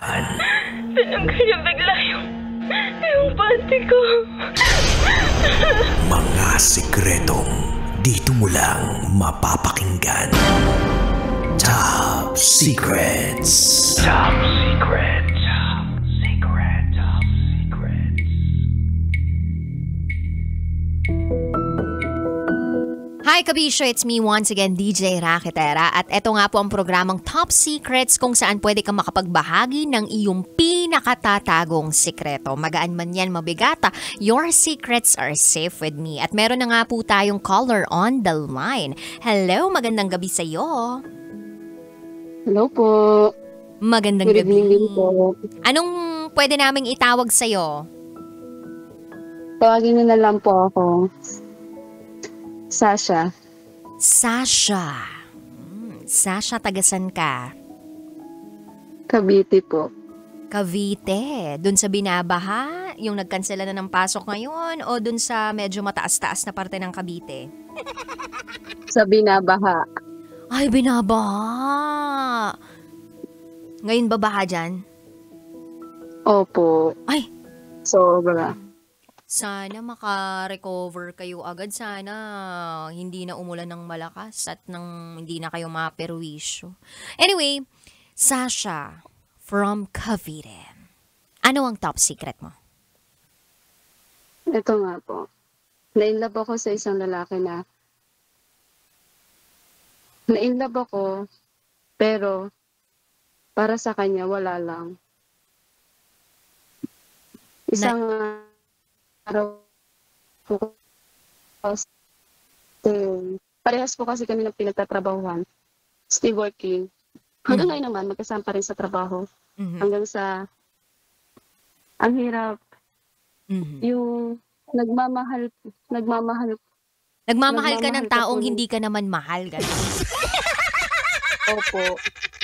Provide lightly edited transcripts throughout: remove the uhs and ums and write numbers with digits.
Ganyan bigla yung panty ko. Mga sikretong dito mo lang mapapakinggan. Top Secrets. Top Secrets. Top Secrets. Top Secrets. Hi Kabisyo, it's me once again, DJ Raketera. At eto nga po ang programang Top Secrets kung saan pwede kang makapagbahagi ng iyong pinakatatagong sikreto. Magaan man yan, mabigata, your secrets are safe with me. At meron na nga po tayong caller on the line. Hello, magandang gabi sa'yo. Hello po. Magandang Good gabi. evening po. Anong pwede naming itawag sa'yo? Tawagin niyo na lang po ako. Sasha. Sasha. Sasha, tagasan ka? Cavite po. Cavite. Dun sa binabaha, yung nagkansela na ng pasok ngayon, o dun sa medyo mataas-taas na parte ng Cavite? Sa binabaha. Ay, binabaha. Ngayon ba baha dyan? Opo. Ay, Sobra. sana maka-recover kayo agad. Sana hindi na umulan ng malakas at hindi na kayo maperwisyo. Anyway, Sasha from Cavite. Ano ang top secret mo? Ito nga po. Na-inlove ako sa isang lalaki na na-inlove ako, pero para sa kanya wala lang. Isang araw po kasi parehas po kasi kami ng pinagtatrabahuhan. Still working. Hanggang ngayon naman, magkasama pa rin sa trabaho. Hanggang sa ang hirap. Yung nagmamahal Nagmamahal ka ng Nagmamahal ka taong po. hindi ka naman mahal. Ganun. Opo.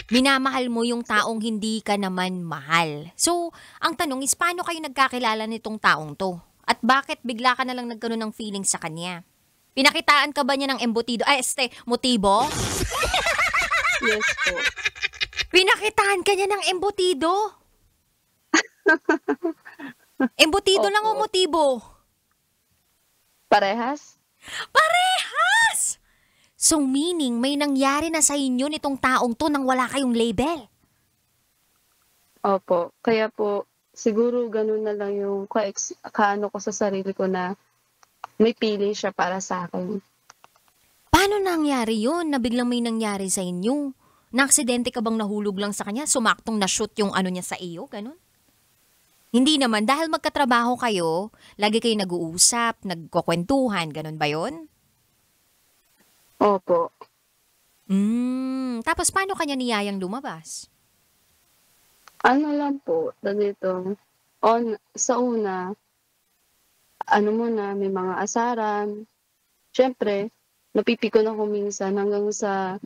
Minamahal mo yung taong hindi ka naman mahal. So, ang tanong is, paano kayo nagkakilala nitong taong to? At bakit bigla ka na lang nagkaroon ng feeling sa kanya? Pinakitaan ka ba niya ng embutido? Motibo? Yes po. Pinakitaan ka niya ng embutido? Embutido lang o Opo. motibo? Parehas? Parehas! So meaning, may nangyari na sa inyo nitong taong to nang wala kayong label? Opo. Kaya po, siguro ganun na lang yung kaano ko sa sarili ko na may feeling siya para sa akin. Paano nangyari yun na biglang may nangyari sa inyo? Na-aksidente ka bang nahulog lang sa kanya? Sumaktong na-shoot yung ano niya sa iyo? Ganon? Hindi naman. Dahil magkatrabaho kayo, lagi kayo nag-uusap, nagkukwentuhan. Ganon ba yun? Opo. Tapos paano kanya niyayang lumabas? Ano lang po, ganito. Sa una, ano muna, may mga asaran. Siyempre, napipikon ako minsan hanggang sa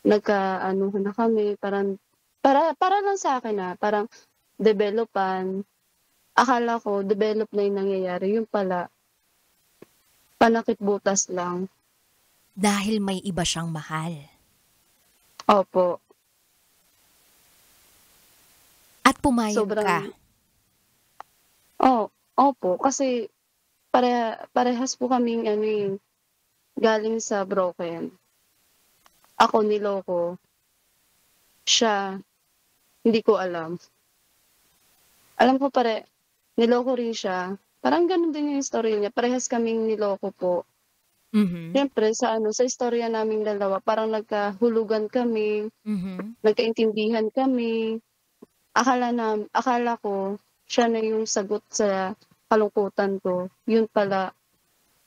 nagka-ano na kami. Para lang sa akin parang developan. Akala ko, develop na yung nangyayari. Yung pala, panakit butas lang. Dahil may iba siyang mahal. Opo. At pumayag ka. Opo. Kasi parehas po kaming galing sa broken. Ako niloko. Siya, hindi ko alam. Alam ko niloko rin siya. Parang ganun din yung story niya. Parehas kaming niloko po. Siyempre, sa istorya naming dalawa, parang nagkahulugan kami, nagkaintindihan kami. Akala ko, siya na yung sagot sa kalungkutan ko. Yun pala,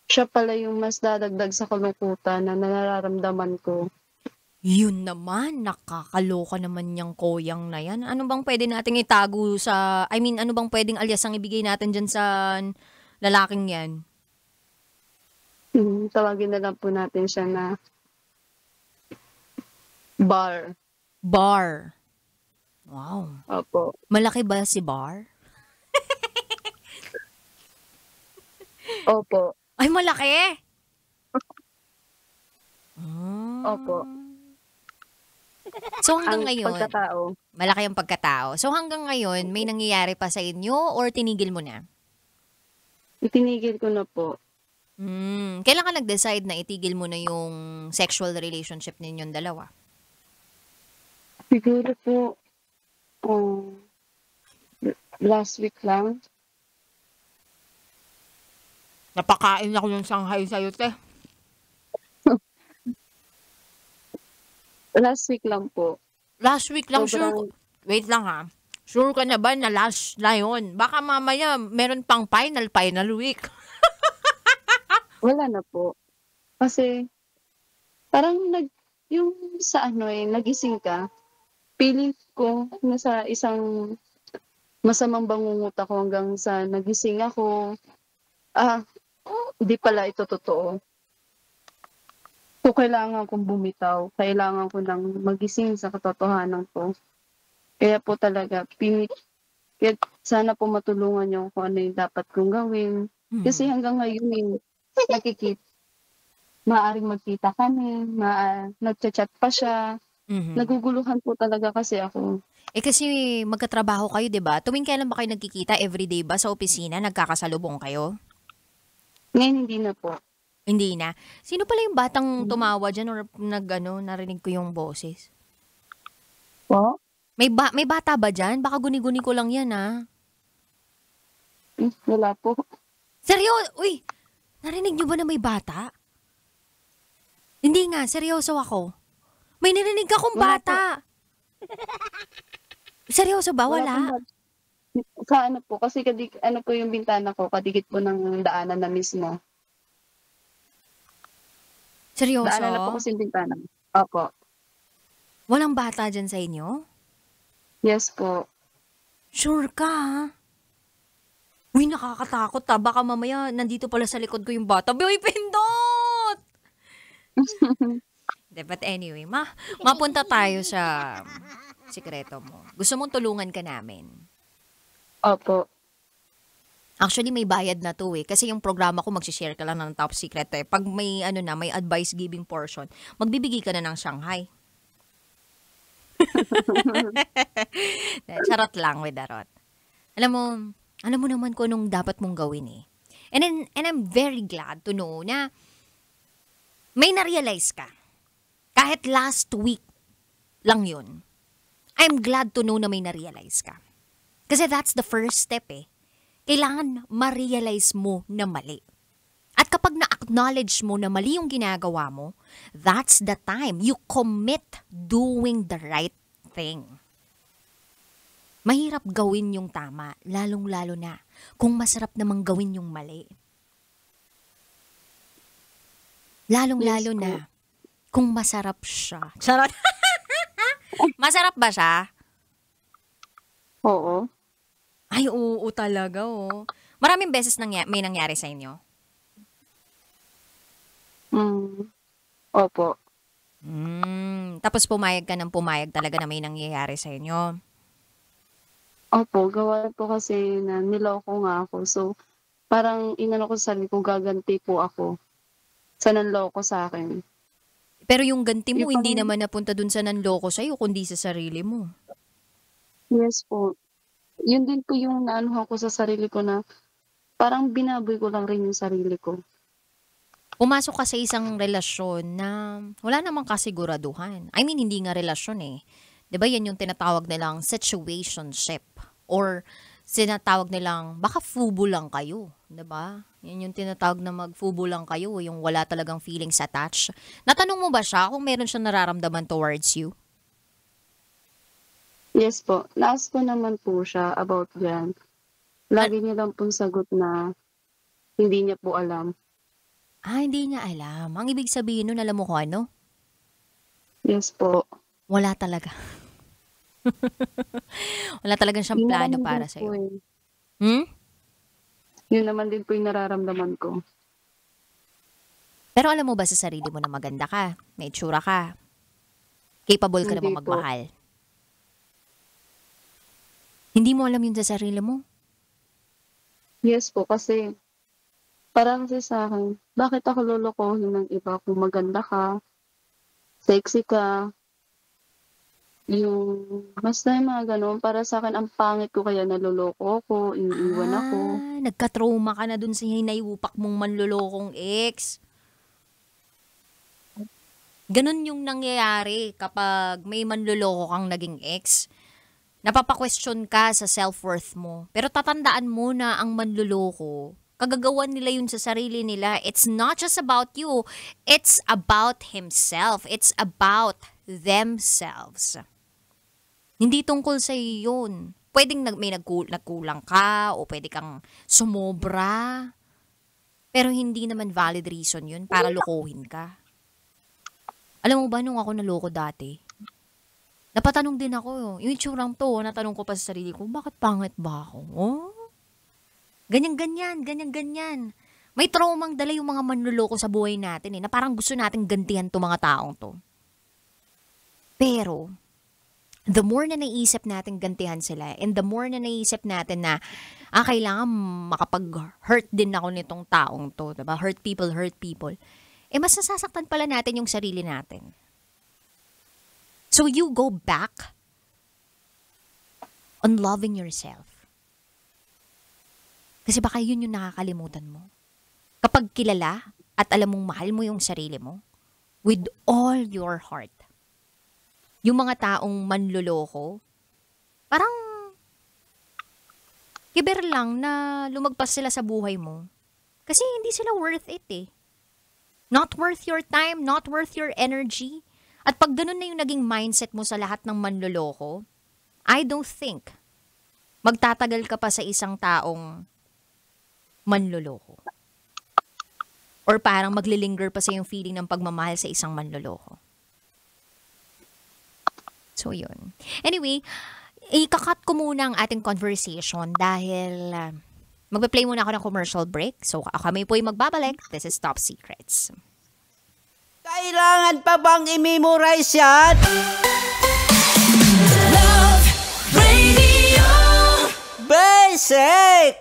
siya pala yung mas dadagdag sa kalungkutan na nararamdaman ko. Yun naman, nakakaloka naman yung koyang na yan. Ano bang pwede nating itago ano bang pwedeng alias ang ibigay natin dyan sa lalaking yan? Tawagin na lang po natin siya na Bar. Bar. Wow. Opo. Malaki ba si Bar? Opo. Ay, malaki! Opo. So hanggang Ang ngayon, pagkatao. malaki ang pagkatao. So hanggang ngayon, may nangyayari pa sa inyo or tinigil mo na? Itinigil ko na po. Kailan ka nag-decide na itigil mo na yung sexual relationship ninyong dalawa? Siguro po, um, last week lang. Napakain ako ng Shanghai sa'yo, te. Last week lang po. Last week lang, sure. Sobrang, Wait lang ha. Sure ka na ba na last na yun? Baka mamaya meron pang final week. wala na po. Kasi, parang yung sa nagising ka, feeling ko nasa isang masamang bangungot ako hanggang sa nagising ako. Hindi pala ito totoo. So, kailangan kong bumitaw. Kailangan ko nang magising sa katotohanan ko. Kaya po talaga, kaya sana po matulungan niyo kung ano yung dapat kong gawin. Kasi hanggang ngayon, maaaring magkita kami, nagchat-chat pa siya. Naguguluhan po talaga kasi ako. Kasi magkatrabaho kayo, 'di ba? Tuwing kailan ba kayo nagkikita? Everyday ba sa opisina nagkakasalubong kayo? Ngayon hindi na po. Hindi na. Sino pala yung batang tumawa diyan or narinig ko yung boses? Po? May bata ba diyan? Baka guni-guni ko lang 'yan, ah. Wala po. Seryoso? Uy, narinig niyo ba na may bata? Hindi nga, seryoso ako. May narinig akong Wala bata. Seryoso ba? Wala? Sa po, kasi po yung bintana ko, kadigit po ng daanan na mismo. Seryoso? Daanan na po kasi yung bintana. Opo. Walang bata dyan sa inyo? Yes po. Sure ka, ha? Uy, nakakatakot, ha? Baka mamaya nandito pala sa likod ko yung bata. Uy, pindot! But anyway, mapunta tayo sa sikreto mo. Gusto mong tulungan ka namin? Opo. Actually, may bayad na to eh. Kasi yung programa ko, magsishare ka lang ng top secret eh. Pag may, may advice giving portion, magbibigay ka na ng Shanghai. Charot lang with Darot. Alam mo naman kung anong dapat mong gawin eh. And I'm very glad to know na may na-realize ka. Kahit last week lang yun. I'm glad to know na may na-realize ka. Kasi that's the first step eh. Kailangan ma-realize mo na mali. At kapag na-acknowledge mo na mali yung ginagawa mo, that's the time you commit doing the right thing. Mahirap gawin yung tama, lalong-lalo na kung masarap namang gawin yung mali. Lalong-lalo na kung masarap siya. Charot. Masarap ba siya? Oo. Ay, oo talaga, oh. Maraming beses may nangyari sa inyo? Opo. Tapos pumayag ka ng pumayag talaga na may nangyayari sa inyo? Opo, gawa po kasi na niloko nga ako. So, parang inano ko sa sarili ko, gaganti po ako sa nanloko sa akin. Pero yung ganti mo, Yung hindi parang- naman napunta dun sa nanloko sa'yo, kundi sa sarili mo. Yes po. Yun din po yung naano ko sa sarili ko na parang binaboy ko lang rin yung sarili ko. Pumasok ka sa isang relasyon na wala namang kasiguraduhan. I mean, hindi nga relasyon eh. 'Di ba yan yung tinatawag nilang situationship or tinatawag nilang baka fubo lang kayo, 'di ba? Yan yung tinatawag na mag-fubo lang kayo, yung wala talagang feelings attached. Natanong mo ba siya kung meron siyang nararamdaman towards you? Yes po. Na-ask ko naman po siya about yan. Lagi niya lang pong sagot na hindi niya po alam. Hindi niya alam. Ang ibig sabihin nun, alam mo kung ano? Yes po. Wala talaga. Wala talagang siyang Yun plano naman para din sa'yo. po eh. Hmm? Yun naman din po yung nararamdaman ko. Pero alam mo ba sa sarili mo na maganda ka? May itsura ka? Capable ka Hindi namang po. magmahal? Hindi mo alam yun sa sarili mo? Yes po, kasi parang kasi sa akin, bakit ako lolokohin ng iba kung maganda ka, sexy ka, basta yung mga gano'n. Para sa akin ang pangit ko kaya naloloko ako, iniiwan ako. Nagka-trauma ka na dun sa hinayupak mong manlolokong ex. Ganun yung nangyayari kapag may manloloko kang naging ex. Napapa-question ka sa self-worth mo. Pero tatandaan mo na ang manloloko, kagagawan nila yun sa sarili nila. It's not just about you. It's about himself. It's about themselves. Hindi tungkol sa iyo yun. Pwedeng may nagkulang ka o pwede kang sumobra. Pero hindi naman valid reason yun para lokohin ka. Alam mo ba nung ako naloko dati? Napatanong din ako, yung itsurang to, natanong ko pa sa sarili ko, bakit pangit ba ako? Oh? Ganyan-ganyan. May traumang dala yung mga manluloko sa buhay natin na parang gusto nating gantihan to mga taong to. Pero, the more na naisip natin gantihan sila, and the more na naisip natin na, kailangan makapag-hurt din ako nitong taong to, diba? Hurt people. Mas nasasaktan pala natin yung sarili natin. So you go back on loving yourself. Kasi baka yun yung nakakalimutan mo. Kapag kilala at alam mong mahal mo yung sarili mo, with all your heart, yung mga taong manloloko, parang kiber lang na lumagpas sila sa buhay mo. Kasi hindi sila worth it eh. Not worth your time, not worth your energy. At pag ganun na yung naging mindset mo sa lahat ng manloloko, I don't think magtatagal ka pa sa isang taong manloloko. Or parang maglilinger pa sa yung feeling ng pagmamahal sa isang manloloko. So yun. Anyway, ikakat ko muna ang ating conversation dahil magpe-play muna ako ng commercial break. So kami po'y magbabalik. This is Top Secrets. Kailangan pa bang i-memorize yan? Love Radio. Basic!